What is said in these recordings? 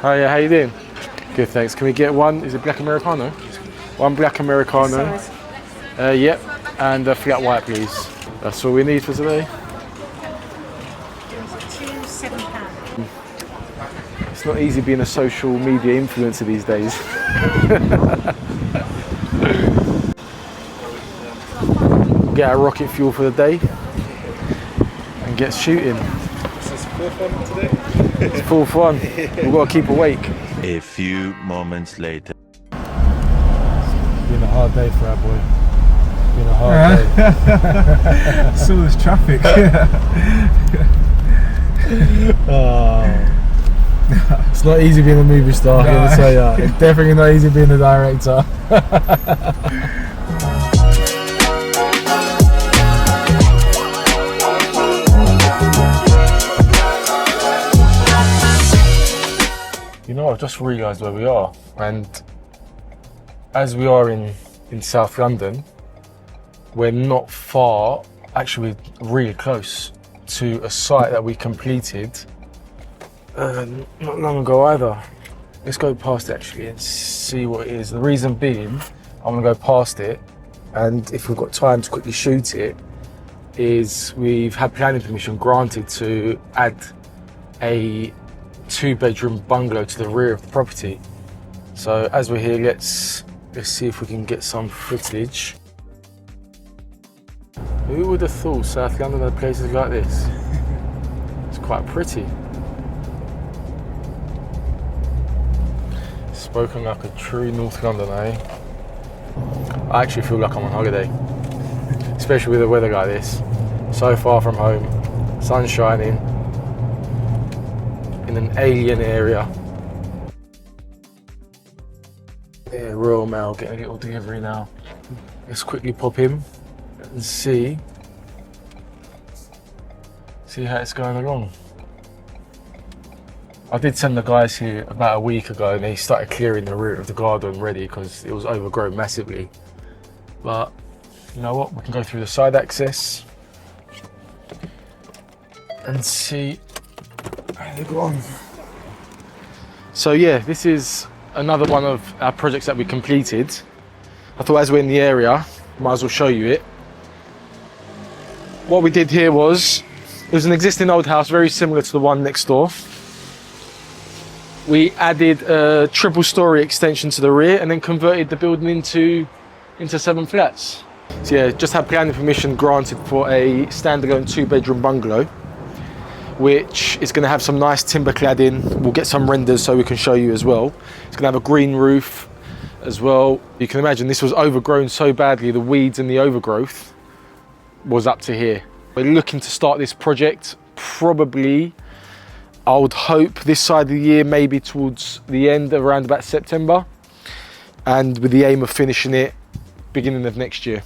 Hiya, how you doing? Good, thanks. Can we get one? Is it black Americano? One black Americano. Yep, and a flat white, please. That's all we need for today. £7. It's not easy being a social media influencer these days. Get our rocket fuel for the day and get shooting. This is full fun today. It's full fun. We've got to keep awake. A few moments later. It's been a hard day for our boy. It's been a hard day. So there's traffic. It's not easy being a movie star, I'm gonna tell you. It's definitely not easy being a director. You know, I've just realised where we are, and as we are in South London, we're not far, actually we're really close to a site that we completed not long ago either. Let's go past it actually and see what it is. The reason being, I'm gonna go past it, and if we've got time to quickly shoot it, is we've had planning permission granted to add a 2-bedroom bungalow to the rear of the property. So as we're here, let's see if we can get some footage. Who would have thought South London had places like this? It's quite pretty. Spoken like a true North Londoner, eh? I actually feel like I'm on holiday, especially with the weather like this. So far from home, sun shining, in an alien area. Yeah, Royal Mail getting a little delivery now. Let's quickly pop in and see how it's going along. I did send the guys here about a week ago and they started clearing the rear of the garden ready because it was overgrown massively. But you know what, we can go through the side access and see how they go on. So yeah, this is another one of our projects that we completed. I thought as we're in the area, might as well show you it. What we did here was, it was an existing old house, very similar to the one next door. We added a triple-storey extension to the rear and then converted the building into 7 flats. So yeah, just had planning permission granted for a standalone 2-bedroom bungalow, which is going to have some nice timber cladding. We'll get some renders so we can show you as well. It's going to have a green roof as well. You can imagine this was overgrown so badly, the weeds and the overgrowth was up to here. We're looking to start this project probably, I would hope, this side of the year, maybe towards the end, around about September, and with the aim of finishing it beginning of next year.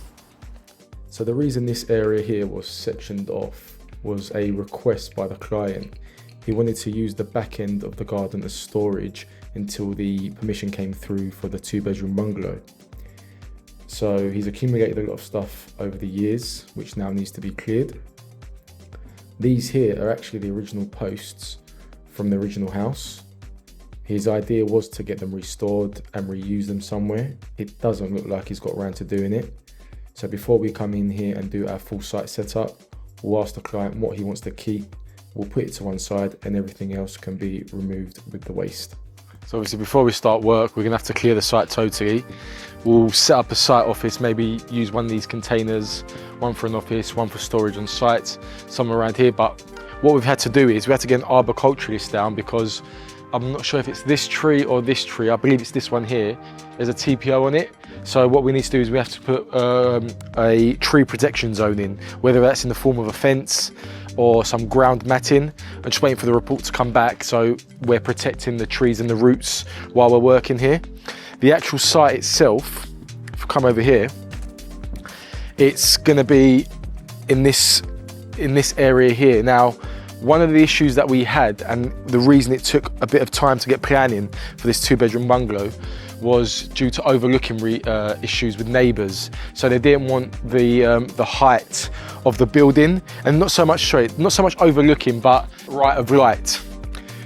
So the reason this area here was sectioned off was a request by the client. He wanted to use the back end of the garden as storage until the permission came through for the 2-bedroom bungalow. So he's accumulated a lot of stuff over the years, which now needs to be cleared. These here are actually the original posts from the original house. His idea was to get them restored and reuse them somewhere. It doesn't look like he's got around to doing it. So before we come in here and do our full site setup, we'll ask the client what he wants to keep. We'll put it to one side and everything else can be removed with the waste. So obviously before we start work, we're gonna have to clear the site totally. We'll set up a site office, maybe use one of these containers, one for an office, one for storage on site, somewhere around here. But what we've had to do is we had to get an arboriculturalist down because I'm not sure if it's this tree or this tree. I believe it's this one here. There's a TPO on it. So what we need to do is we have to put a tree protection zone in, whether that's in the form of a fence or some ground matting. I'm just waiting for the report to come back, so we're protecting the trees and the roots while we're working here. The actual site itself, if we come over here, it's going to be in this area here. Now, one of the issues that we had, and the reason it took a bit of time to get planning for this 2-bedroom bungalow, was due to overlooking issues with neighbours. So they didn't want the height of the building, and not so much overlooking, but right of light.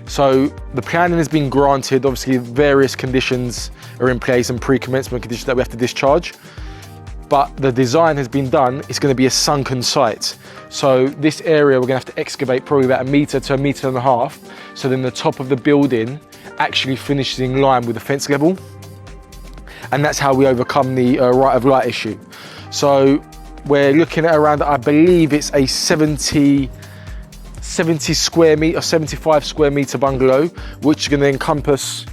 So the planning has been granted, obviously various conditions are in place and pre-commencement conditions that we have to discharge. But the design has been done, it's going to be a sunken site. So this area we're going to have to excavate probably about 1 metre to 1.5 metres, so then the top of the building actually finishes in line with the fence level. And that's how we overcome the right of light issue. So we're looking at around, I believe it's a 70 square metre or 75 square metre bungalow, which is going to encompass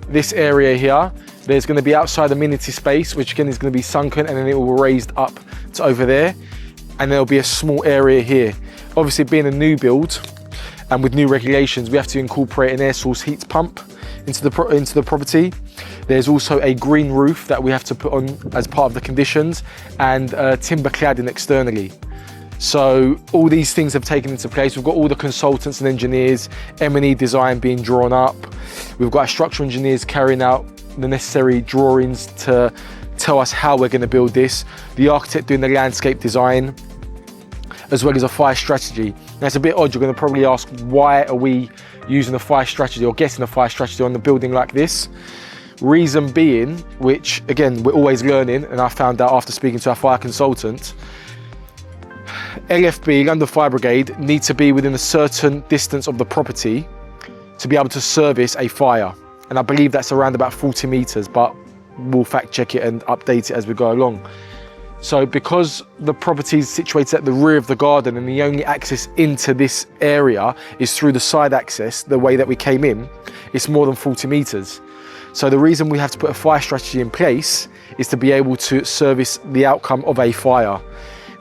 this area here. There's going to be outside amenity space, which again is going to be sunken, and then it will be raised up to over there. And there'll be a small area here. Obviously, being a new build and with new regulations, we have to incorporate an air source heat pump into the property. There's also a green roof that we have to put on as part of the conditions, and timber cladding externally. So all these things have taken into place. We've got all the consultants and engineers, M&E design being drawn up. We've got our structural engineers carrying out the necessary drawings to tell us how we're going to build this. The architect doing the landscape design, as well as a fire strategy. Now it's a bit odd, you're going to probably ask, why are we using a fire strategy or getting a fire strategy on the building like this? Reason being, which again, we're always learning, and I found out after speaking to our fire consultant, LFB, London Fire Brigade, need to be within a certain distance of the property to be able to service a fire. And I believe that's around about 40 metres, but we'll fact check it and update it as we go along. So because the property is situated at the rear of the garden and the only access into this area is through the side access, the way that we came in, it's more than 40 metres. So the reason we have to put a fire strategy in place is to be able to service the outcome of a fire.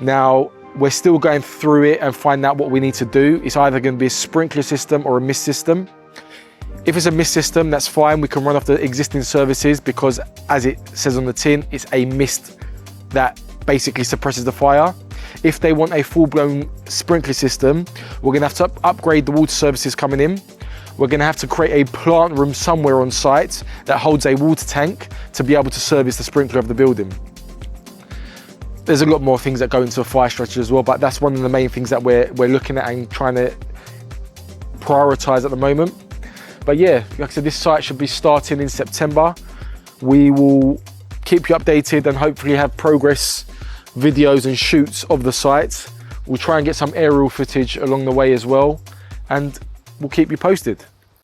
Now, we're still going through it and find out what we need to do. It's either going to be a sprinkler system or a mist system. If it's a mist system, that's fine. We can run off the existing services because, as it says on the tin, it's a mist that basically suppresses the fire. If they want a full-blown sprinkler system, we're going to have to upgrade the water services coming in. We're going to have to create a plant room somewhere on site that holds a water tank to be able to service the sprinkler of the building. There's a lot more things that go into a fire strategy as well, but that's one of the main things that we're looking at and trying to prioritise at the moment. But yeah, like I said, this site should be starting in September. We will keep you updated and hopefully have progress videos and shoots of the site. We'll try and get some aerial footage along the way as well, and we'll keep you posted.